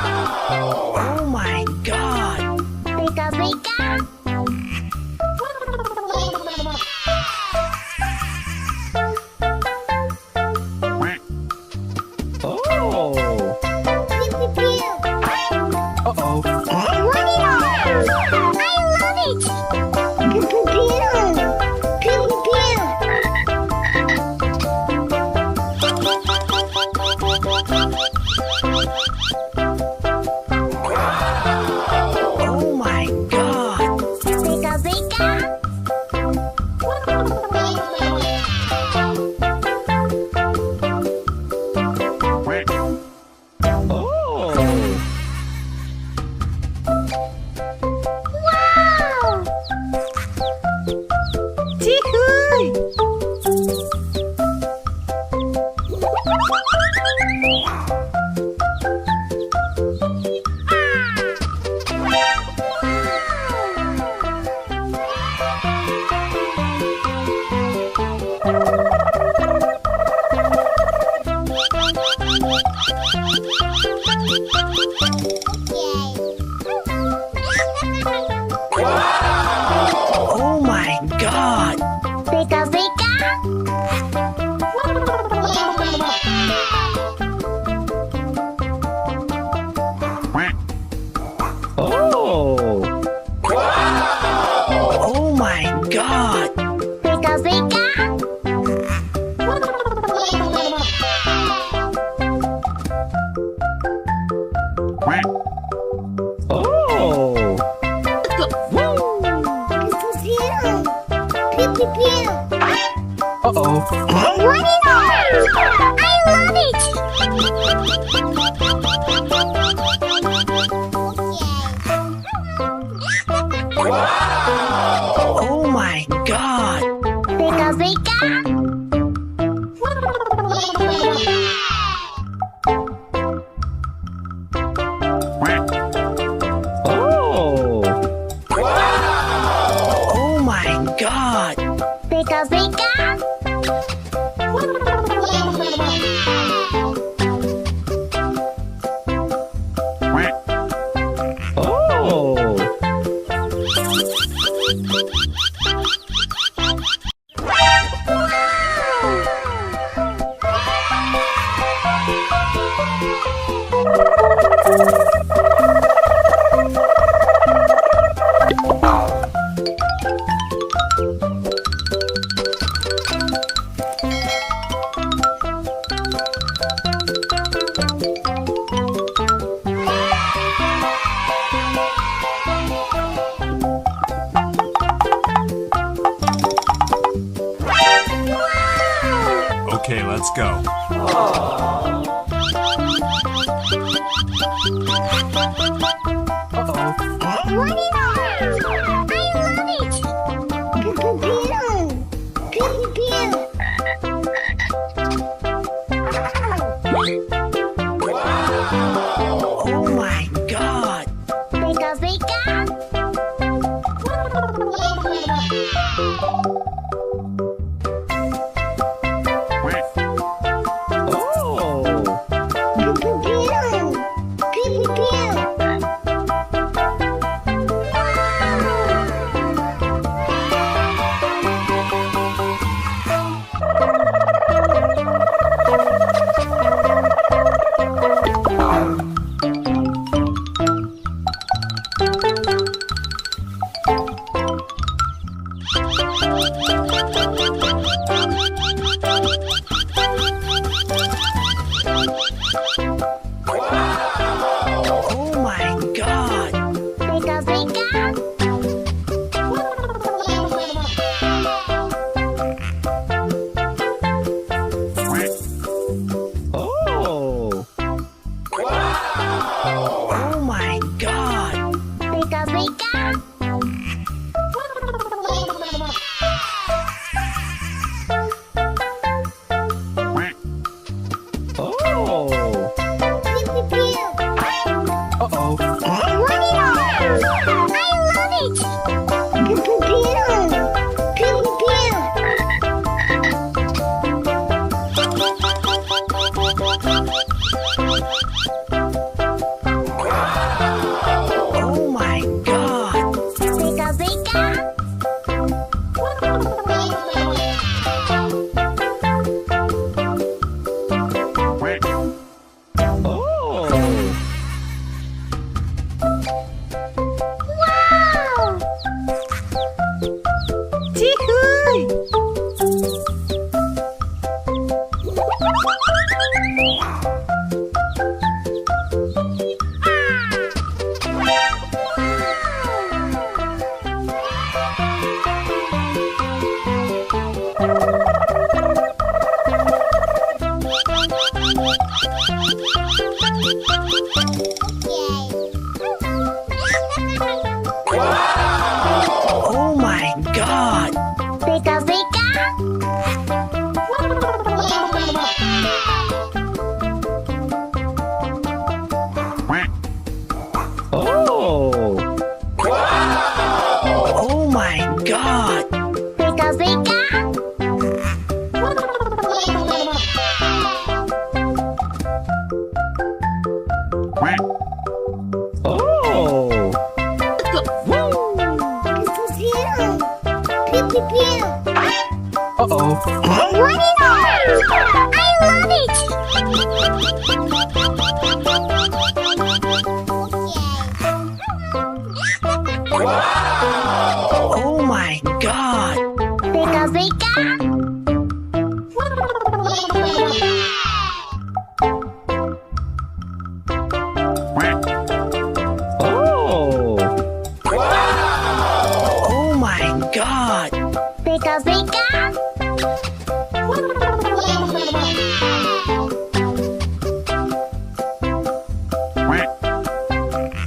Oh my god! Pika pika. Oh! Pew pew pew. Uh-oh! Warni! I love it. Pew pew pew. Pew pew pew. Oh my god! Pika pika. Oh! Wow! Oh my god! Pika pika. Oh! Oh my god! Pika pika. Oh! Pew pew pew. Uh-oh! Warni! I love it. Oh my god! Pika pika. Oh! Oh my god! Pika pika. Oh! Okay, let's go. Warni! I love it. Pew pew pew. Pew pew pew. Oh my god! Pika pika. Oh! Pew pew pew. Pew pew pew. Oh my god! Pika pika. Oh! Oh my god! Pika pika. Oh! Pew pew pew. Uh-oh! Warni! I love it. Pew pew pew. Pew pew pew. Wow! Chihui! Oh my god! Pika pika. Oh! Oh my god! Pika pika. Oh! Pew pew pew. Uh-oh. Warni noise! I love it! Oh my god! Pika pika. Oh! Oh my god! Pika pika.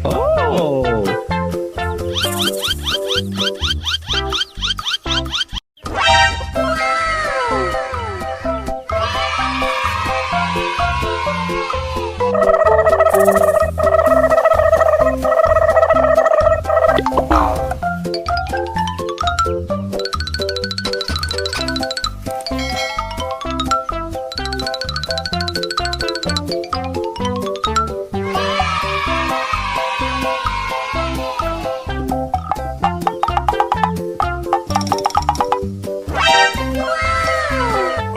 Oh!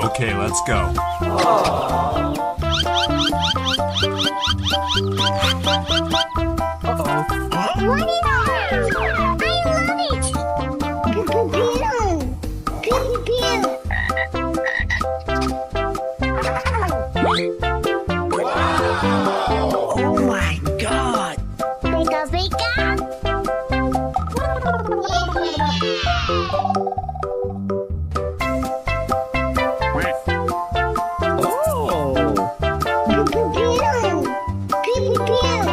Okay, let's go. Warni noise! I love it! Pew pew pew. Pew pew pew. Oh my god! Pika pika. Oh! Pew pew pew. Pew pew pew.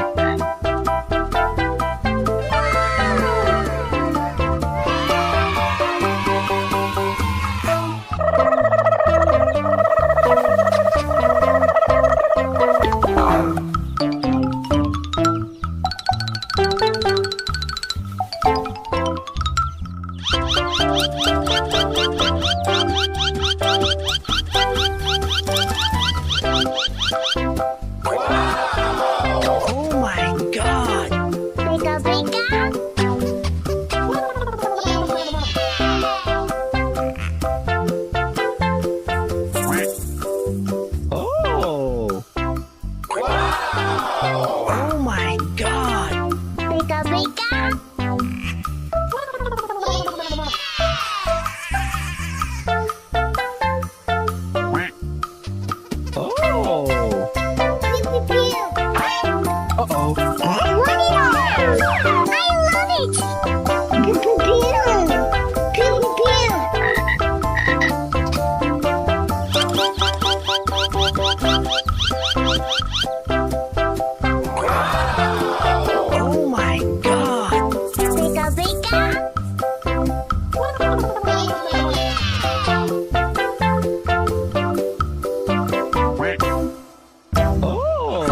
Oh my god! Pika pika. Oh! Oh my god! Pika pika. Oh! Pew pew pew. Uh-oh. Warni noise! I love it! Pew pew pew. Pew pew pew. Oh my god! Pika pika. Oh!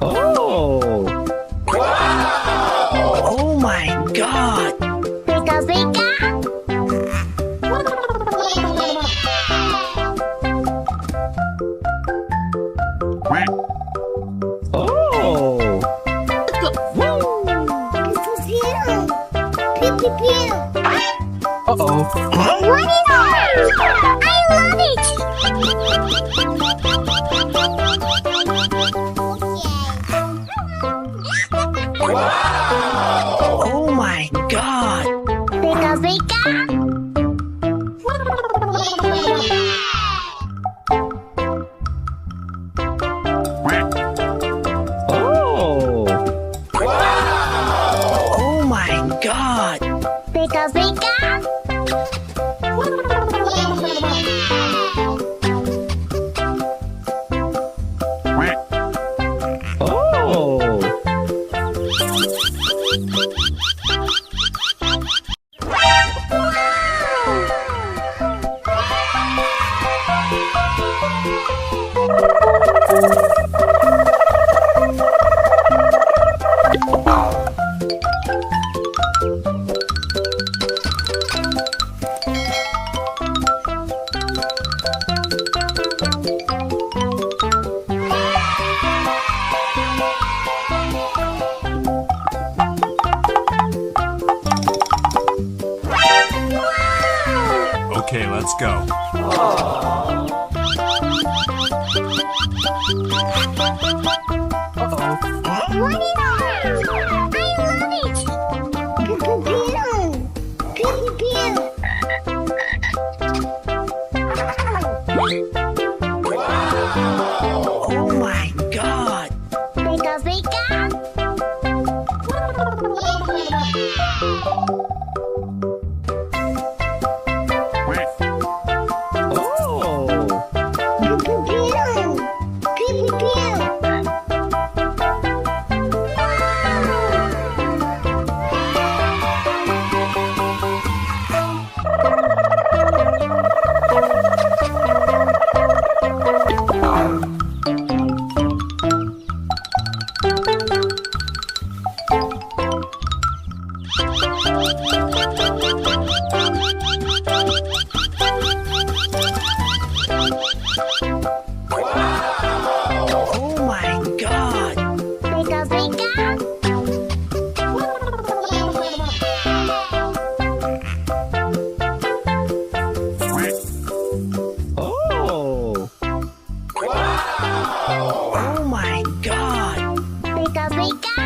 Oh. Oh my god. Pika pika. Oh. Pew pew pew. Uh-oh. Warni! I love it. Oh my god. Pika pika. Oh. Oh my god. Pika pika. Oh. Okay, let's go. Warni! I love it. Pew pew pew. Pew pew pew. Oh my god. Pika pika. Oh. Pew pew pew. Pew pew pew. Oh my god. Pika pika. Oh. Oh my god. Pika pika.